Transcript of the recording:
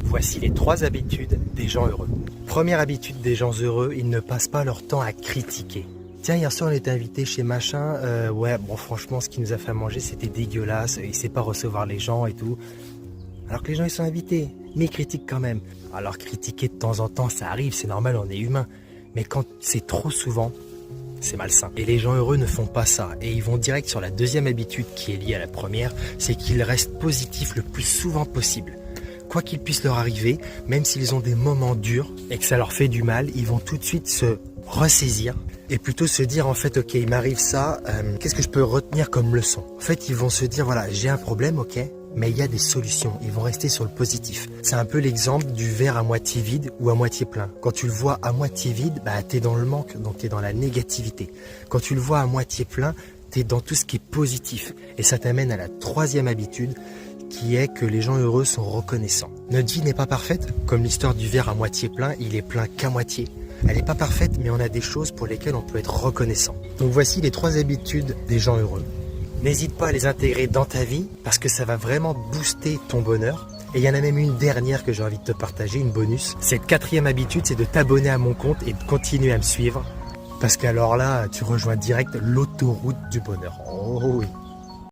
Voici les 3 habitudes des gens heureux. Première habitude des gens heureux, ils ne passent pas leur temps à critiquer. Tiens, hier soir on était invité chez machin, ouais bon franchement ce qu'il nous a fait à manger c'était dégueulasse, il sait pas recevoir les gens et tout. Alors que les gens ils sont invités, mais ils critiquent quand même. Alors critiquer de temps en temps ça arrive, c'est normal, on est humain. Mais quand c'est trop souvent, c'est malsain. Et les gens heureux ne font pas ça. Et ils vont direct sur la deuxième habitude qui est liée à la première, c'est qu'ils restent positifs le plus souvent possible. Quoi qu'il puisse leur arriver, même s'ils ont des moments durs et que ça leur fait du mal, ils vont tout de suite se ressaisir et plutôt se dire en fait ok il m'arrive ça, qu'est-ce que je peux retenir comme leçon? En fait ils vont se dire voilà j'ai un problème ok, mais il y a des solutions, ils vont rester sur le positif. C'est un peu l'exemple du verre à moitié vide ou à moitié plein. Quand tu le vois à moitié vide, bah t'es dans le manque, donc t'es dans la négativité. Quand tu le vois à moitié plein, t'es dans tout ce qui est positif. Et ça t'amène à la troisième habitude, qui est que les gens heureux sont reconnaissants. Notre vie n'est pas parfaite, comme l'histoire du verre à moitié plein, il est plein qu'à moitié. Elle n'est pas parfaite, mais on a des choses pour lesquelles on peut être reconnaissant. Donc voici les 3 habitudes des gens heureux. N'hésite pas à les intégrer dans ta vie, parce que ça va vraiment booster ton bonheur. Et il y en a même une dernière que j'ai envie de te partager, une bonus. Cette 4e habitude, c'est de t'abonner à mon compte et de continuer à me suivre. Parce qu'alors là, tu rejoins direct l'autoroute du bonheur. Oh oui.